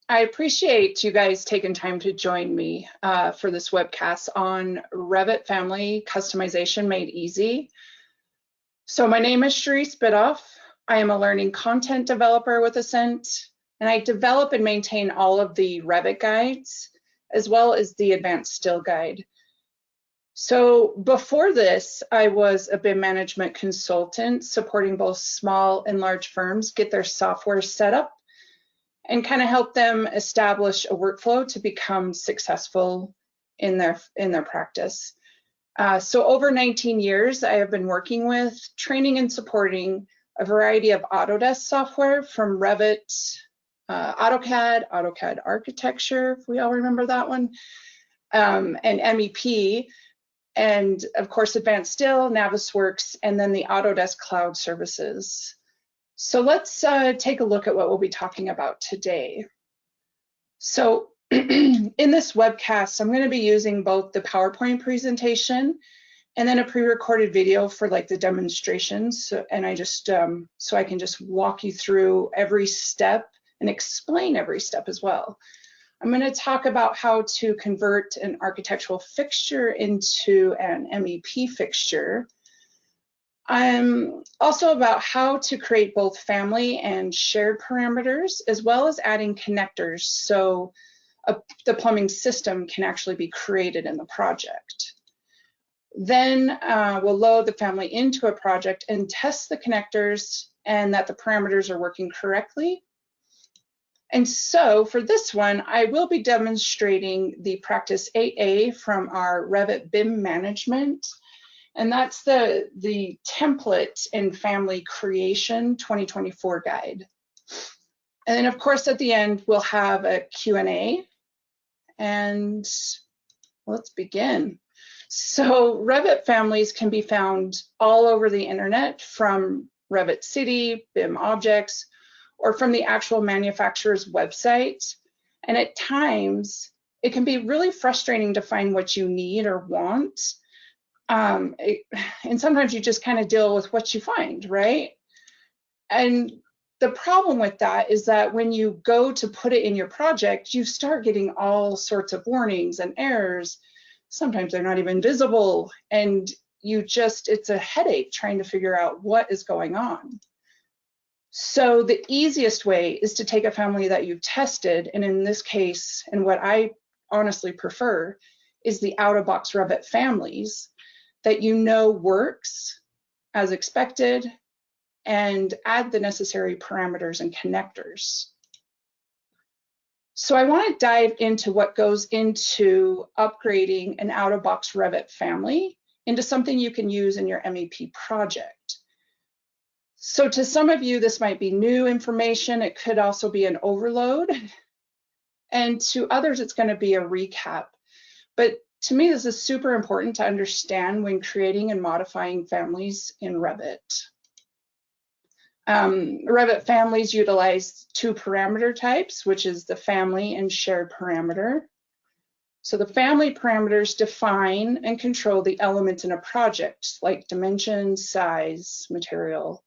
I appreciate you guys taking time to join me for this webcast on Revit Family Customization Made Easy. So my name is Cherise Bidoff. I am a learning content developer with Ascent, and I develop and maintain all of the Revit guides, as well as the Advanced Still Guide. So before this, I was a BIM management consultant supporting both small and large firms get their software set up and kind of help them establish a workflow to become successful in their practice. So over 19 years, I have been working with, training and supporting a variety of Autodesk software from Revit, AutoCAD, AutoCAD Architecture, if we all remember that one, and MEP, and of course, Advanced Still, Navisworks, and then the Autodesk Cloud Services. So let's take a look at what we'll be talking about today. So in this webcast, I'm going to be using both the PowerPoint presentation and then a pre-recorded video for like the demonstrations. And I just, so I can just walk you through every step and explain every step as well. I'm going to talk about how to convert an architectural fixture into an MEP fixture. Also about how to create both family and shared parameters, as well as adding connectors so the plumbing system can actually be created in the project. Then we'll load the family into a project and test the connectors and that the parameters are working correctly. And so for this one, I will be demonstrating the practice 8A from our Revit BIM management. And that's the template in family creation 2024 guide. And then of course, at the end, we'll have a Q&A. And let's begin. So Revit families can be found all over the internet, from Revit City, BIM objects, or from the actual manufacturer's website. And at times, it can be really frustrating to find what you need or want. And sometimes you just kind of deal with what you find, right? And the problem with that is that when you go to put it in your project, you start getting all sorts of warnings and errors. Sometimes they're not even visible, and it's a headache trying to figure out what is going on. So the easiest way is to take a family that you've tested, and in this case, and what I honestly prefer, is the out-of-box Revit families that you know works as expected, and add the necessary parameters and connectors. So I want to dive into what goes into upgrading an out-of-box Revit family into something you can use in your MEP project. So to some of you, this might be new information. It could also be an overload. And to others, it's going to be a recap. But to me, this is super important to understand when creating and modifying families in Revit. Revit families utilize two parameter types, which is the family and shared parameter. So the family parameters define and control the elements in a project, like dimensions, size, material.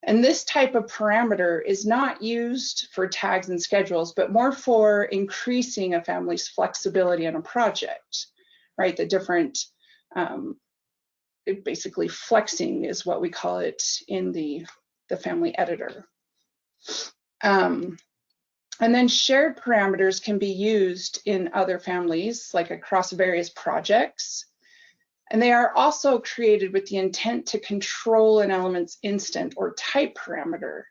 And this type of parameter is not used for tags and schedules, but more for increasing a family's flexibility in a project, right? The different, basically flexing is what we call it in the family editor. And then shared parameters can be used in other families, like across various projects. And they are also created with the intent to control an element's instant or type parameter,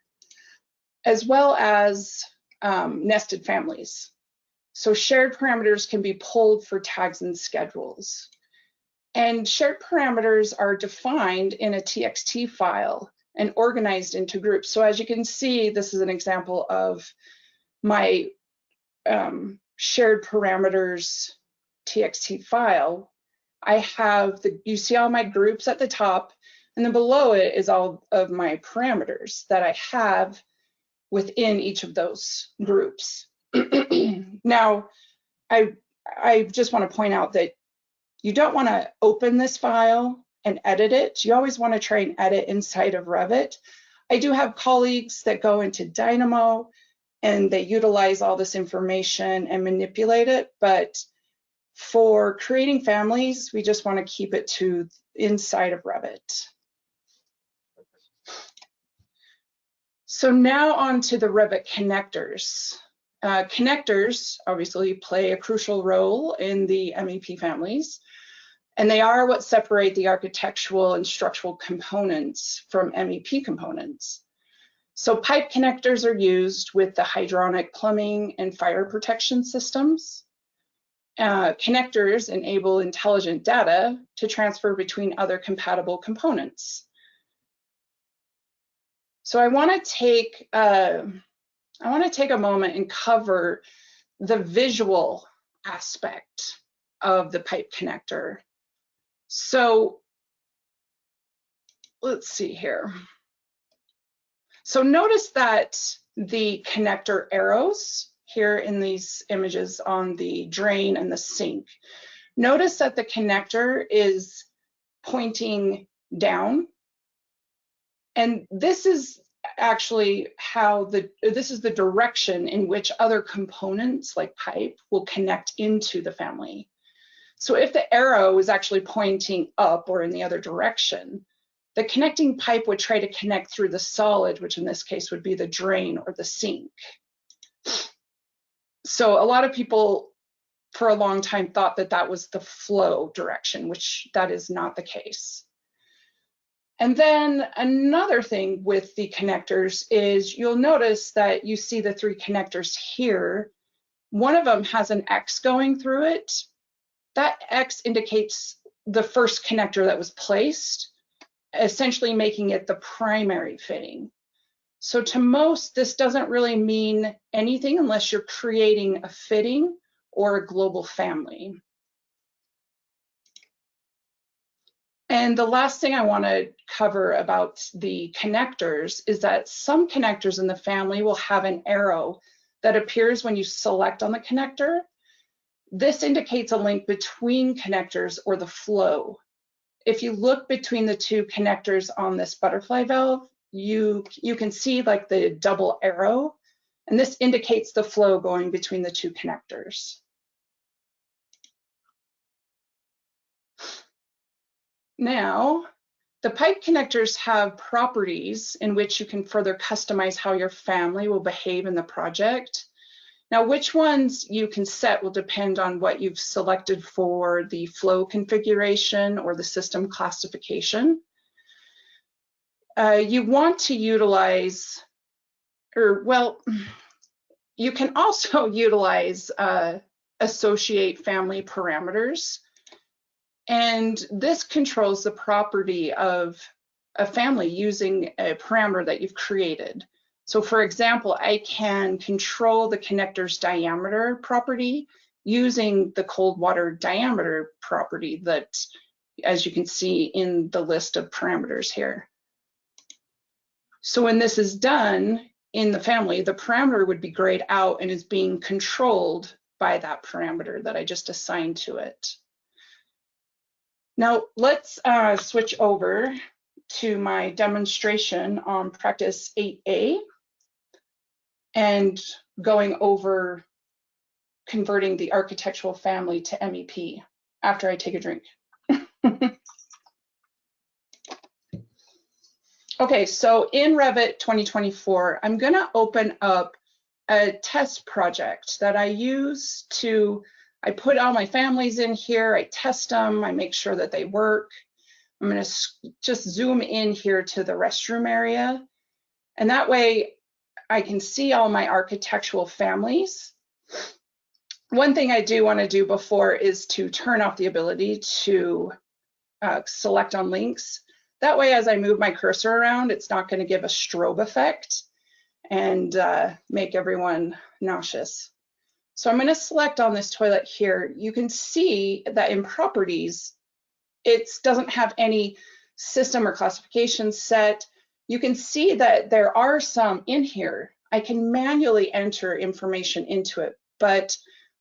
as well as nested families. So shared parameters can be pulled for tags and schedules. And shared parameters are defined in a TXT file and organized into groups. So as you can see, this is an example of my shared parameters TXT file. I have you see all my groups at the top, and then below it is all of my parameters that I have within each of those groups. Now, I just want to point out that you don't want to open this file and edit it. You always want to try and edit inside of Revit. I do have colleagues that go into Dynamo and they utilize all this information and manipulate it. But for creating families, we just want to keep it to inside of Revit. So now on to the Revit connectors. Connectors obviously play a crucial role in the MEP families, and they are what separate the architectural and structural components from MEP components. So pipe connectors are used with the hydronic plumbing and fire protection systems. Connectors enable intelligent data to transfer between other compatible components. So I want to take a moment and cover the visual aspect of the pipe connector. So let's see here. So notice that the connector arrows here in these images on the drain and the sink, notice that the connector is pointing down. And this is actually how this is the direction in which other components like pipe will connect into the family. So if the arrow is actually pointing up or in the other direction, the connecting pipe would try to connect through the solid, which in this case would be the drain or the sink. So a lot of people for a long time thought that that was the flow direction, which that is not the case. And then another thing with the connectors is you'll notice that you see the three connectors here. One of them has an X going through it. That X indicates the first connector that was placed, essentially making it the primary fitting. So to most, this doesn't really mean anything unless you're creating a fitting or a global family. And the last thing I want to cover about the connectors is that some connectors in the family will have an arrow that appears when you select on the connector. This indicates a link between connectors or the flow. If you look between the two connectors on this butterfly valve, you can see like the double arrow, and this indicates the flow going between the two connectors. Now, the pipe connectors have properties in which you can further customize how your family will behave in the project. Now, which ones you can set will depend on what you've selected for the flow configuration or the system classification. You want to utilize, you can also utilize associate family parameters. And this controls the property of a family using a parameter that you've created. So for example, I can control the connector's diameter property using the cold water diameter property that, as you can see in the list of parameters here. So when this is done in the family, the parameter would be grayed out and is being controlled by that parameter that I just assigned to it. Now let's switch over to my demonstration on practice 8A and going over converting the architectural family to MEP after I take a drink. Okay, so in Revit 2024, I'm gonna open up a test project that I use to, I put all my families in here, I test them, I make sure that they work. I'm gonna just zoom in here to the restroom area, and that way I can see all my architectural families. One thing I do wanna do before is to turn off the ability to select on links. That way, as I move my cursor around, it's not gonna give a strobe effect and make everyone nauseous. So I'm gonna select on this toilet here. You can see that in properties, it doesn't have any system or classification set. You can see that there are some in here. I can manually enter information into it, but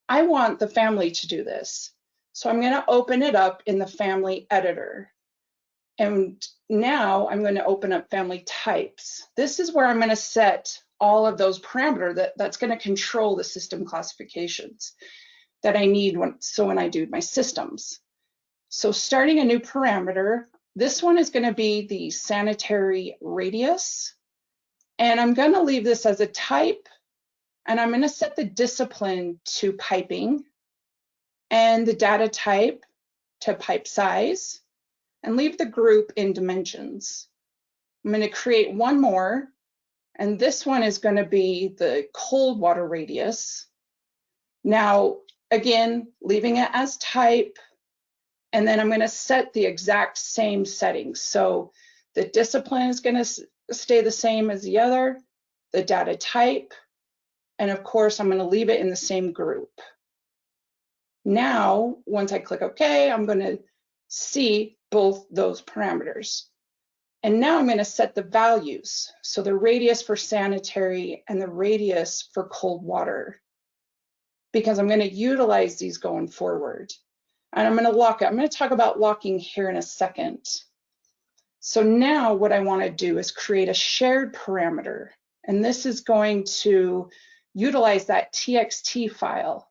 I want the family to do this. So I'm gonna open it up in the family editor. And now I'm going to open up family types. This is where I'm going to set all of those parameters that's going to control the system classifications that I need when I do my systems. So starting a new parameter, this one is going to be the sanitary radius. And I'm going to leave this as a type, and I'm going to set the discipline to piping and the data type to pipe size, and leave the group in dimensions. I'm going to create one more, and this one is going to be the cold water radius. Now, again, leaving it as type, and then I'm going to set the exact same settings. So the discipline is going to stay the same as the other, the data type, and of course, I'm going to leave it in the same group. Now, once I click OK, I'm going to see both those parameters. And now I'm going to set the values. So the radius for sanitary and the radius for cold water, because I'm going to utilize these going forward. And I'm going to lock it. I'm going to talk about locking here in a second. So now what I want to do is create a shared parameter. And this is going to utilize that TXT file.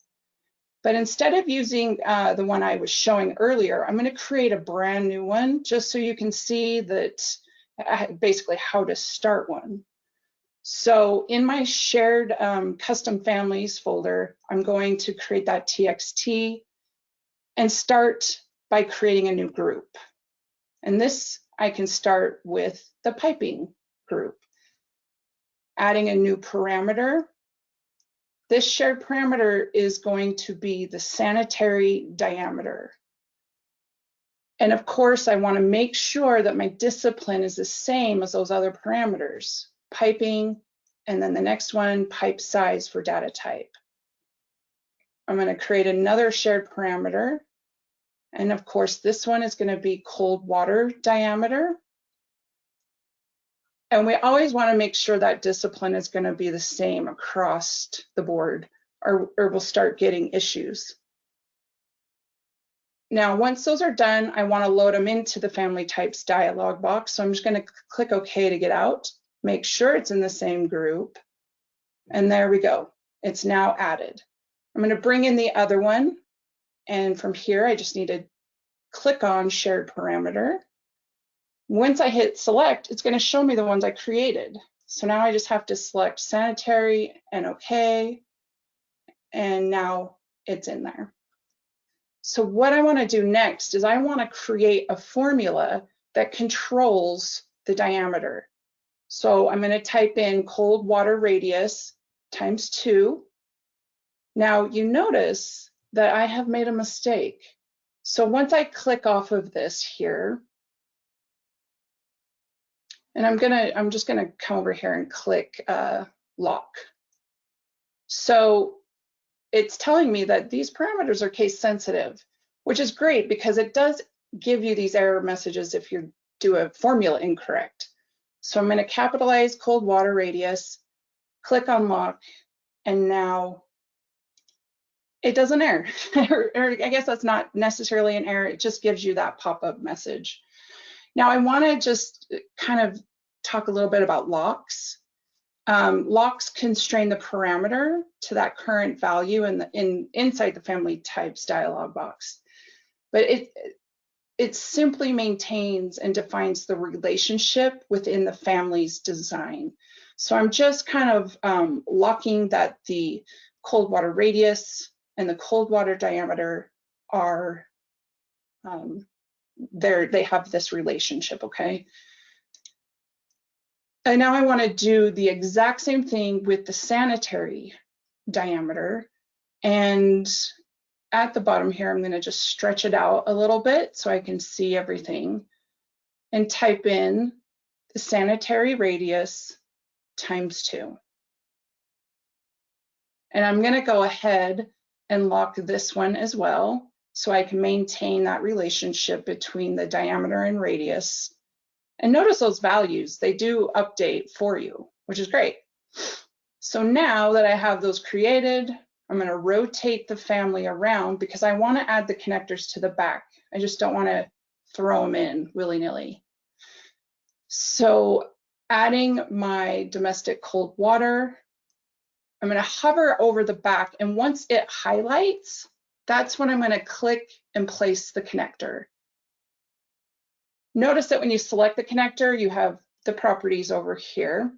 But instead of using the one I was showing earlier, I'm going to create a brand new one just so you can see that basically how to start one. So in my shared custom families folder, I'm going to create that TXT and start by creating a new group. And this I can start with the piping group, adding a new parameter. This shared parameter is going to be the sanitary diameter. And of course, I want to make sure that my discipline is the same as those other parameters, piping, and then the next one, pipe size for data type. I'm going to create another shared parameter. And of course, this one is going to be cold water diameter. And we always want to make sure that discipline is going to be the same across the board, or we'll start getting issues. Now, once those are done, I want to load them into the family types dialog box. So I'm just going to click OK to get out, make sure it's in the same group. And there we go. It's now added. I'm going to bring in the other one. And from here, I just need to click on shared parameter. Once I hit select, it's going to show me the ones I created. So now I just have to select sanitary and OK. And now it's in there. So what I want to do next is I want to create a formula that controls the diameter. So I'm going to type in cold water radius times 2. Now you notice that I have made a mistake. So once I click off of this here, and I'm just gonna come over here and click lock. So it's telling me that these parameters are case sensitive, which is great because it does give you these error messages if you do a formula incorrect. So I'm going to capitalize cold water radius, click on lock, and now it does an error. Or I guess that's not necessarily an error, it just gives you that pop-up message. Now I want to just kind of talk a little bit about locks. Locks constrain the parameter to that current value inside the family types dialog box. But it simply maintains and defines the relationship within the family's design. So I'm just kind of locking that the cold water radius and the cold water diameter are, they have this relationship, okay? And now I want to do the exact same thing with the sanitary diameter. And at the bottom here, I'm going to just stretch it out a little bit so I can see everything and type in the sanitary radius times 2. And I'm going to go ahead and lock this one as well so I can maintain that relationship between the diameter and radius. And notice those values, they do update for you, which is great. So now that I have those created, I'm going to rotate the family around because I want to add the connectors to the back. I just don't want to throw them in willy-nilly. So adding my domestic cold water. I'm going to hover over the back, and once it highlights, that's when I'm going to click and place the connector. Notice that when you select the connector, you have the properties over here.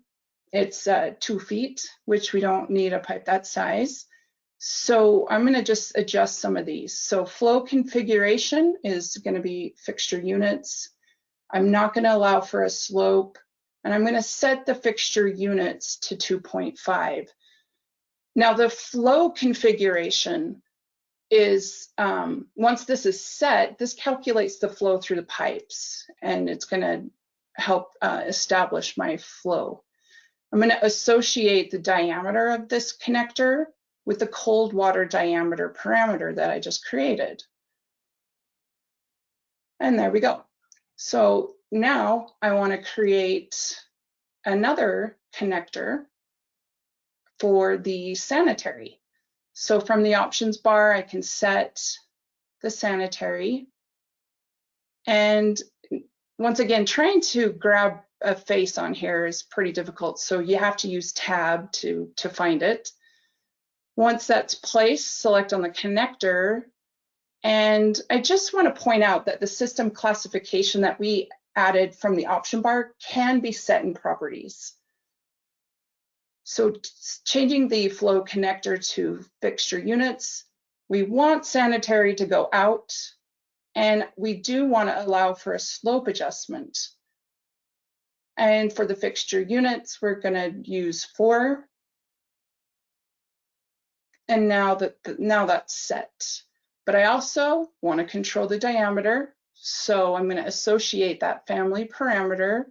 It's 2 feet, which we don't need a pipe that size. So I'm going to just adjust some of these. So flow configuration is going to be fixture units. I'm not going to allow for a slope, and I'm going to set the fixture units to 2.5. Now the flow configuration is, once this is set, this calculates the flow through the pipes, and it's going to help establish my flow. I'm going to associate the diameter of this connector with the cold water diameter parameter that I just created. And there we go. So now I want to create another connector for the sanitary. So from the options bar, I can set the sanitary. And once again, trying to grab a face on here is pretty difficult. So you have to use tab to find it. Once that's placed, select on the connector. And I just want to point out that the system classification that we added from the option bar can be set in properties. So changing the flow connector to fixture units, we want sanitary to go out, and we do want to allow for a slope adjustment. And for the fixture units, we're going to use 4. And now that's set. But I also want to control the diameter. So I'm going to associate that family parameter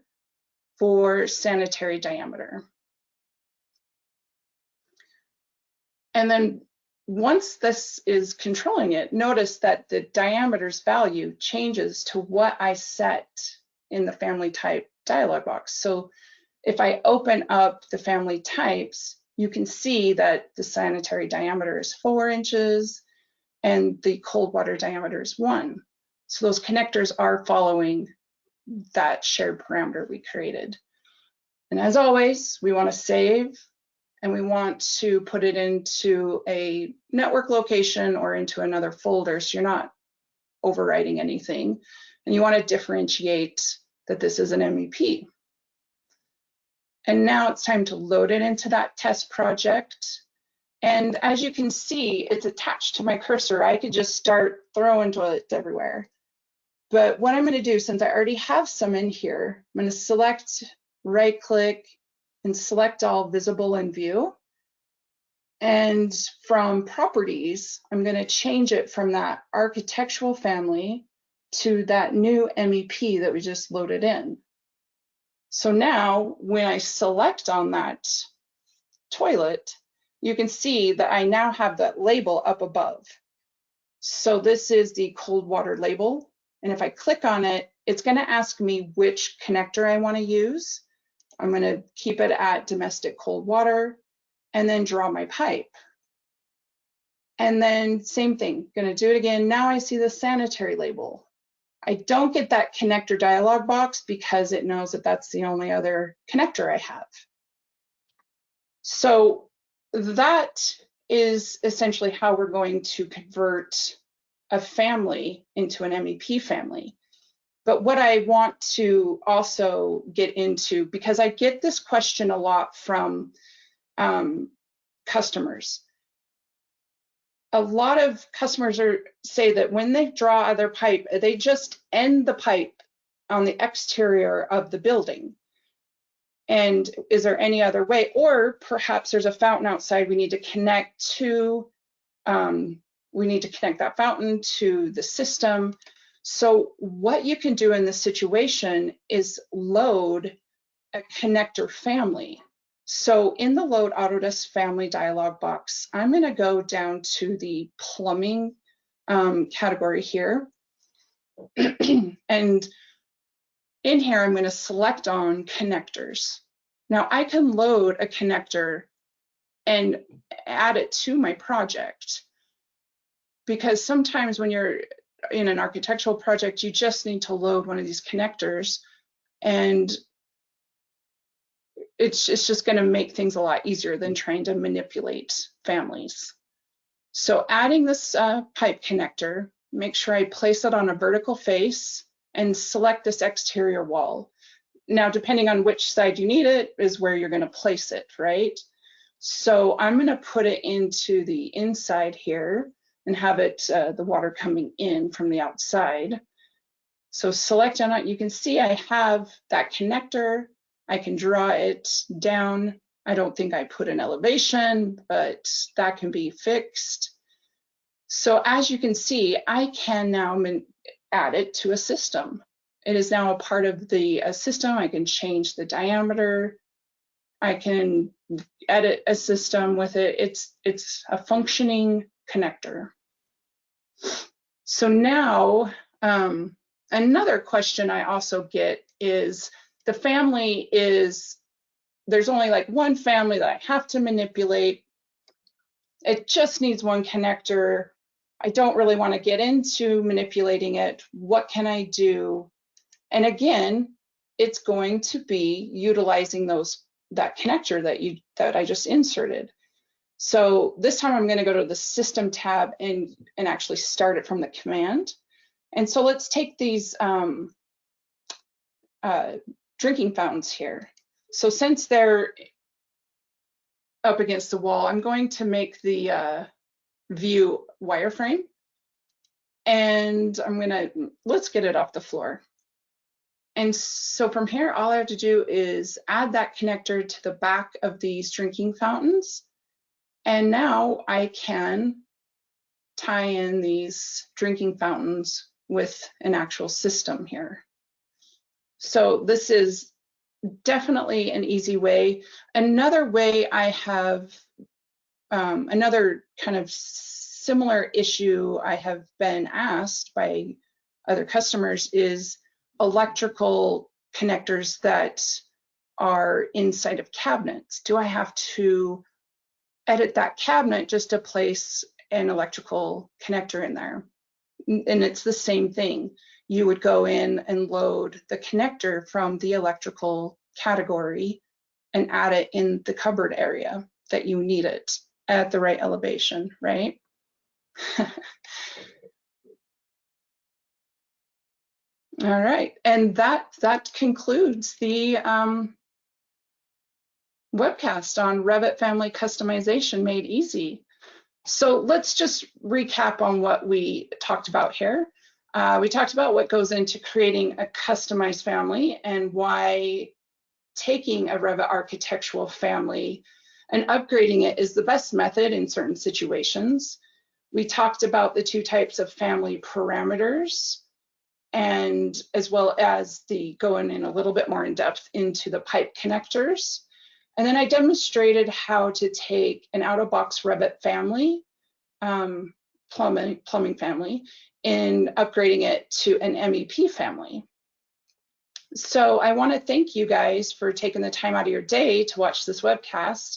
for sanitary diameter. And then once this is controlling it, notice that the diameter's value changes to what I set in the family type dialog box. So if I open up the family types, you can see that the sanitary diameter is 4 inches and the cold water diameter is 1. So those connectors are following that shared parameter we created. And as always, we want to save, and we want to put it into a network location or into another folder so you're not overwriting anything. And you want to differentiate that this is an MEP. And now it's time to load it into that test project. And as you can see, it's attached to my cursor. I could just start throwing toilets everywhere. But what I'm going to do, since I already have some in here, I'm going to select, right click, and select all visible in view. And from properties, I'm going to change it from that architectural family to that new MEP that we just loaded in. So now when I select on that toilet, you can see that I now have that label up above. So this is the cold water label. And if I click on it, it's going to ask me which connector I want to use. I'm going to keep it at domestic cold water and then draw my pipe. And then same thing, going to do it again. Now I see the sanitary label. I don't get that connector dialog box because it knows that that's the only other connector I have. So that is essentially how we're going to convert a family into an MEP family. But what I want to also get into, because I get this question a lot from customers. A lot of customers say that when they draw their pipe, they just end the pipe on the exterior of the building. And is there any other way? Or perhaps there's a fountain outside we need to connect to, we need to connect that fountain to the system. So what you can do in this situation is load a connector family. So in the Load Autodesk Family dialog box, I'm going to go down to the plumbing category here. And in here, I'm going to select on connectors. Now I can load a connector and add it to my project, because sometimes when you're in an architectural project, you just need to load one of these connectors, and it's just going to make things a lot easier than trying to manipulate families. So adding this pipe connector, make sure I place it on a vertical face and select this exterior wall. Now, depending on which side you need it is where you're going to place it, right? So I'm going to put it into the inside here and have it, the water coming in from the outside. So select on it, you can see I have that connector. I can draw it down. I don't think I put an elevation, but that can be fixed. So as you can see, I can now add it to a system. It is now a part of the system. I can change the diameter. I can edit a system with it. It's a functioning connector. So now, another question I also get is, the family is, there's only like one family that I have to manipulate. It just needs one connector. I don't really want to get into manipulating it. What can I do? And again, it's going to be utilizing that connector that I just inserted. So this time I'm going to go to the System tab and actually start it from the command. And so let's take these drinking fountains here. So since they're up against the wall, I'm going to make the view wireframe. And let's get it off the floor. And so from here, all I have to do is add that connector to the back of these drinking fountains. And now I can tie in these drinking fountains with an actual system here. So this is definitely an easy way. Another way I have, another kind of similar issue I have been asked by other customers is electrical connectors that are inside of cabinets. Do I have to edit that cabinet just to place an electrical connector in there? And it's the same thing. You would go in and load the connector from the electrical category and add it in the cupboard area that you need it at the right elevation, right? All right, and that concludes the webcast on Revit Family Customization Made Easy. So let's just recap on what we talked about here. We talked about what goes into creating a customized family and why taking a Revit architectural family and upgrading it is the best method in certain situations. We talked about the two types of family parameters, and as well as going in a little bit more in depth into the pipe connectors. And then I demonstrated how to take an out-of-box Revit family, plumbing family, and upgrading it to an MEP family. So I want to thank you guys for taking the time out of your day to watch this webcast.